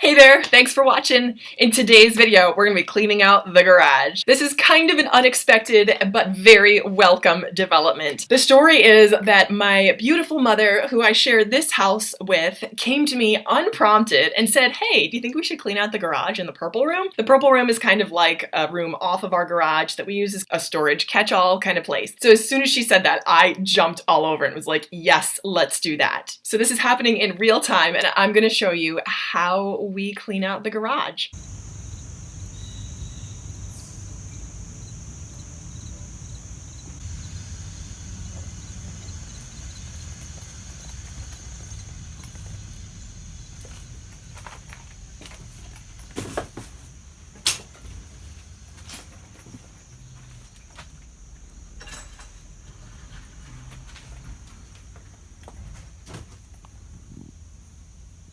Hey there, thanks for watching. In today's video, we're going to be cleaning out the garage. This is kind of an unexpected but very welcome development. The story is that my beautiful mother, who I shared this house with, came to me unprompted and said, hey, do you think we should clean out the garage in the purple room? The purple room is kind of like a room off of our garage that we use as a storage catch-all kind of place. So as soon as she said that, I jumped all over and was like, yes, let's do that. So this is happening in real time, and I'm going to show you how we clean out the garage.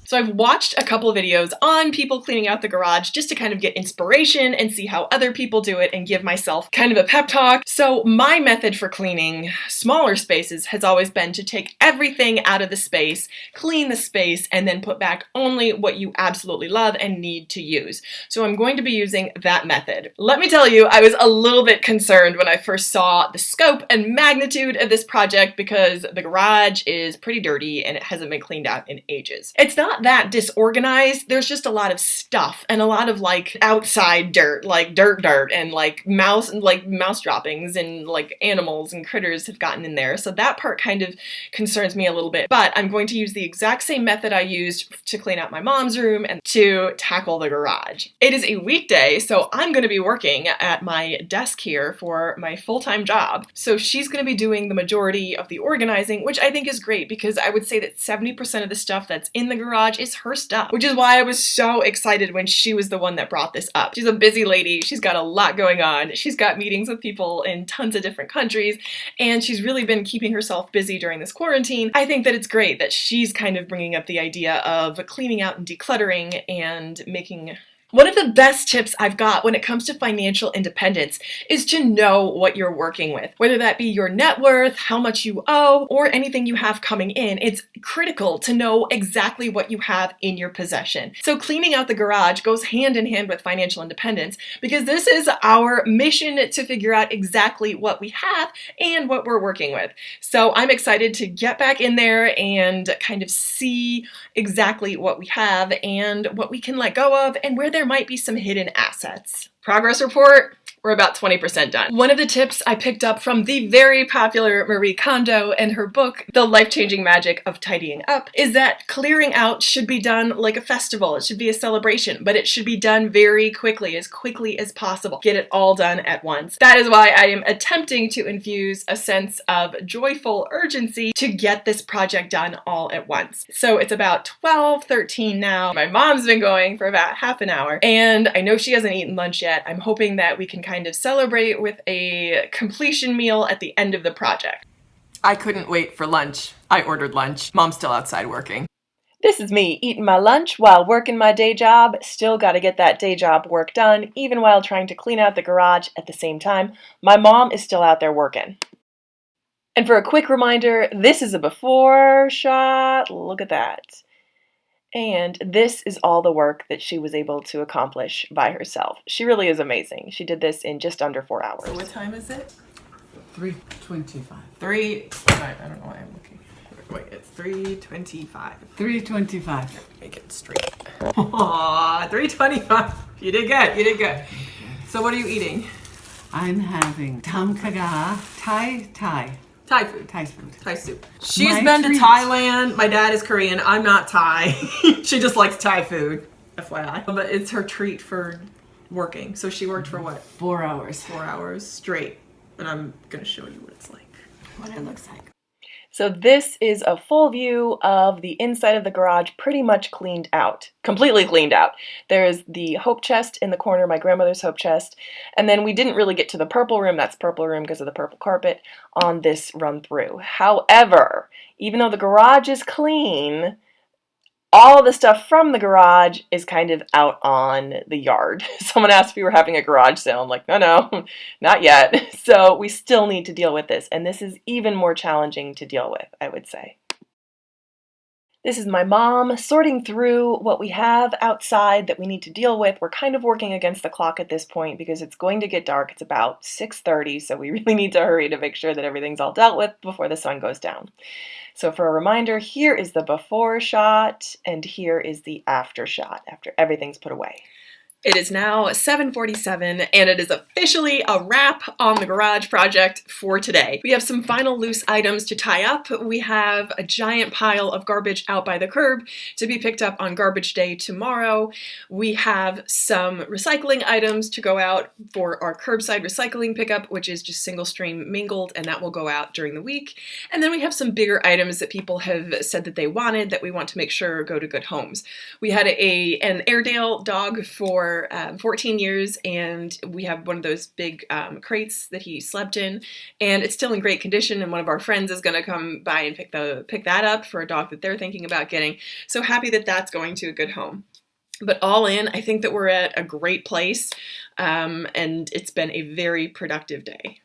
So I've watched a couple of videos on people cleaning out the garage just to kind of get inspiration and see how other people do it and give myself kind of a pep talk. So my method for cleaning smaller spaces has always been to take everything out of the space, clean the space, and then put back only what you absolutely love and need to use. So I'm going to be using that method. Let me tell you, I was a little bit concerned when I first saw the scope and magnitude of this project because the garage is pretty dirty and it hasn't been cleaned out in ages. It's not that disorganized. There's just a lot of stuff and a lot of like outside dirt, like dirt and like mouse droppings and like animals and critters have gotten in there. So that part kind of concerns me a little bit, but I'm going to use the exact same method I used to clean out my mom's room and to tackle the garage. It is a weekday, so I'm going to be working at my desk here for my full-time job. So she's going to be doing the majority of the organizing, which I think is great because I would say that 70% of the stuff that's in the garage is her stuff, which is why I was so excited when she was the one that brought this up. She's a busy lady. She's got a lot going on. She's got meetings with people in tons of different countries, and she's really been keeping herself busy during this quarantine. I think that it's great that she's kind of bringing up the idea of cleaning out and decluttering and making... One of the best tips I've got when it comes to financial independence is to know what you're working with. Whether that be your net worth, how much you owe, or anything you have coming in, it's critical to know exactly what you have in your possession. So cleaning out the garage goes hand in hand with financial independence because this is our mission to figure out exactly what we have and what we're working with. So I'm excited to get back in there and kind of see exactly what we have and what we can let go of and where there might be some hidden assets. Progress report. We're about 20% done. One of the tips I picked up from the very popular Marie Kondo and her book, The Life-Changing Magic of Tidying Up, is that clearing out should be done like a festival. It should be a celebration, but it should be done very quickly as possible. Get it all done at once. That is why I am attempting to infuse a sense of joyful urgency to get this project done all at once. So it's about 12:13 now. My mom's been going for about half an hour, and I know she hasn't eaten lunch yet. I'm hoping that we can kind of celebrate with a completion meal at the end of the project. I couldn't wait for lunch. I ordered lunch. Mom's still outside working. This is me eating my lunch while working my day job. Still gotta get that day job work done, even while trying to clean out the garage at the same time. My mom is still out there working. And for a quick reminder, this is a before shot. Look at that. And this is all the work that she was able to accomplish by herself. She really is amazing. She did this in just under 4 hours. So what time is it? 3:25. I don't know why I'm looking. Wait, it's 3:25. 3:25. Make it straight. Aww, 3:25. You did good. You did good. So what are you eating? I'm having tam kha, Thai food. Thai food. Thai soup. She's been to Thailand. My dad is Korean. I'm not Thai. She just likes Thai food, FYI. But it's her treat for working. So she worked for what? 4 hours. 4 hours straight. And I'm going to show you what it's like. What it looks like. So this is a full view of the inside of the garage, pretty much cleaned out, completely cleaned out. There's the hope chest in the corner, my grandmother's hope chest, and then we didn't really get to the purple room, that's purple room because of the purple carpet, on this run through. However, even though the garage is clean, all of the stuff from the garage is kind of out on the yard. Someone asked if we were having a garage sale. I'm like, no, not yet. So we still need to deal with this. And this is even more challenging to deal with, I would say. This is my mom sorting through what we have outside that we need to deal with. We're kind of working against the clock at this point because it's going to get dark. It's about 6:30, so we really need to hurry to make sure that everything's all dealt with before the sun goes down. So for a reminder, here is the before shot and here is the after shot after everything's put away. It is now 7:47 and it is officially a wrap on the garage project for today. We have some final loose items to tie up. We have a giant pile of garbage out by the curb to be picked up on garbage day tomorrow. We have some recycling items to go out for our curbside recycling pickup, which is just single stream mingled, and that will go out during the week. And then we have some bigger items that people have said that they wanted that we want to make sure go to good homes. We had an Airedale dog for 14 years, and we have one of those big crates that he slept in, and it's still in great condition, and one of our friends is going to come by and pick that up for a dog that they're thinking about getting. So happy that that's going to a good home. But all in, I think that we're at a great place, and it's been a very productive day.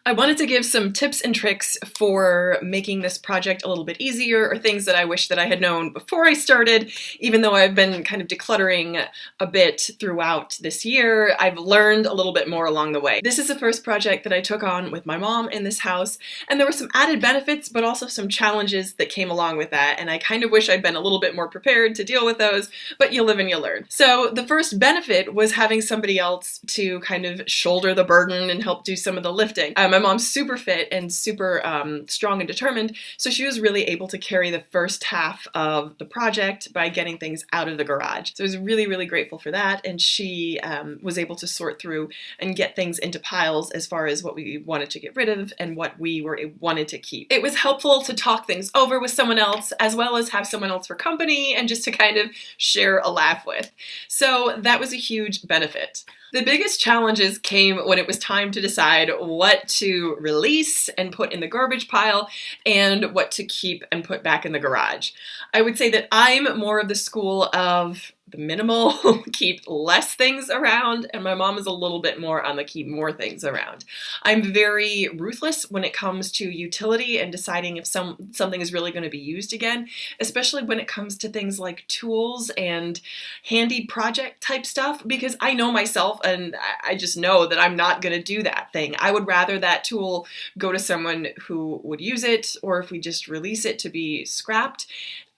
I wanted to give some tips and tricks for making this project a little bit easier, or things that I wish that I had known before I started. Even though I've been kind of decluttering a bit throughout this year, I've learned a little bit more along the way. This is the first project that I took on with my mom in this house, and there were some added benefits, but also some challenges that came along with that, and I kind of wish I'd been a little bit more prepared to deal with those, but you live and you learn. So the first benefit was having somebody else to kind of shoulder the burden and help do some of the lifting. My mom's super fit and super strong and determined, so she was really able to carry the first half of the project by getting things out of the garage. So I was really, really grateful for that, and she was able to sort through and get things into piles as far as what we wanted to get rid of and what we wanted to keep. It was helpful to talk things over with someone else, as well as have someone else for company and just to kind of share a laugh with. So that was a huge benefit. The biggest challenges came when it was time to decide what to release and put in the garbage pile and what to keep and put back in the garage. I would say that I'm more of the school of the minimal, keep less things around, and my mom is a little bit more on the keep more things around. I'm very ruthless when it comes to utility and deciding if something is really going to be used again, especially when it comes to things like tools and handy project type stuff, because I know myself and I just know that I'm not going to do that thing. I would rather that tool go to someone who would use it, or if we just release it to be scrapped,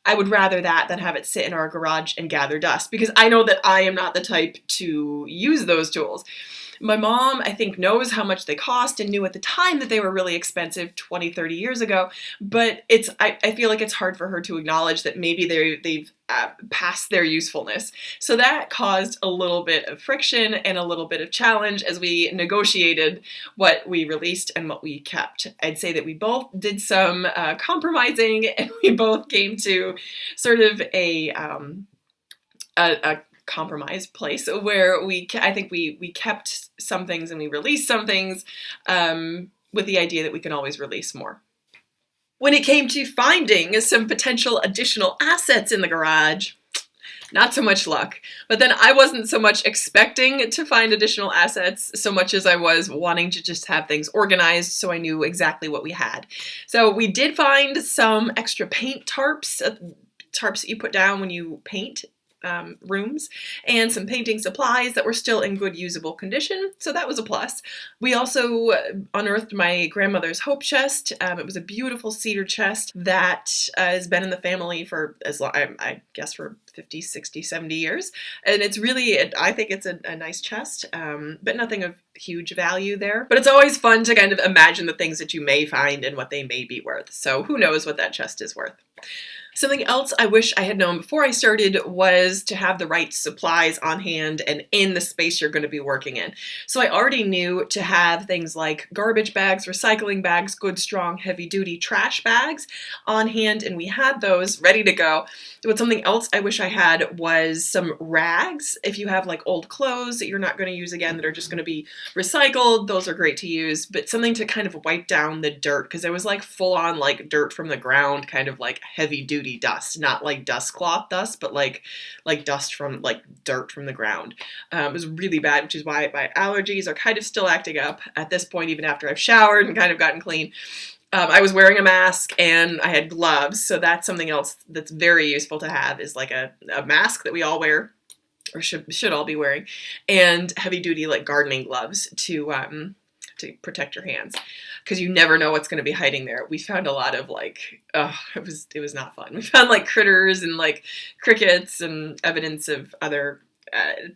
I would rather that than have it sit in our garage and gather dust, because I know that I am not the type to use those tools. My mom, I think, knows how much they cost and knew at the time that they were really expensive 20, 30 years ago, but I feel like it's hard for her to acknowledge that maybe they've past their usefulness. So that caused a little bit of friction and a little bit of challenge as we negotiated what we released and what we kept. I'd say that we both did some compromising, and we both came to sort of a compromise place where I think we kept some things and we released some things with the idea that we can always release more. When it came to finding some potential additional assets in the garage, not so much luck. But then I wasn't so much expecting to find additional assets so much as I was wanting to just have things organized so I knew exactly what we had. So we did find some extra paint tarps that you put down when you paint rooms, and some painting supplies that were still in good usable condition, so that was a plus. We also unearthed my grandmother's hope chest. It was a beautiful cedar chest that has been in the family for as long, I guess for 50, 60, 70 years, and it's really, I think it's a nice chest, but nothing of huge value there. But it's always fun to kind of imagine the things that you may find and what they may be worth, so who knows what that chest is worth. Something else I wish I had known before I started was to have the right supplies on hand and in the space you're going to be working in. So I already knew to have things like garbage bags, recycling bags, good, strong, heavy-duty trash bags on hand, and we had those ready to go. But something else I wish I had was some rags. If you have like old clothes that you're not going to use again that are just going to be recycled, those are great to use, but something to kind of wipe down the dirt, because it was like full-on like dirt from the ground, kind of like heavy-duty dust, not like dust cloth dust, but like dust from like dirt from the ground. It was really bad, which is why my allergies are kind of still acting up at this point, even after I've showered and kind of gotten clean. I was wearing a mask and I had gloves, so that's something else that's very useful to have, is like a mask that we all wear, or should all be wearing, and heavy duty like gardening gloves to protect your hands, because you never know what's going to be hiding there. We found a lot of like, it was not fun. We found like critters and like crickets and evidence of other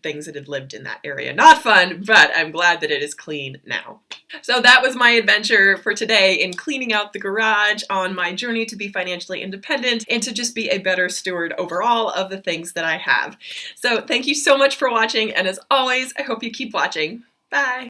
things that had lived in that area. Not fun, but I'm glad that it is clean now. So that was my adventure for today in cleaning out the garage on my journey to be financially independent and to just be a better steward overall of the things that I have. So thank you so much for watching, and as always, I hope you keep watching. Bye!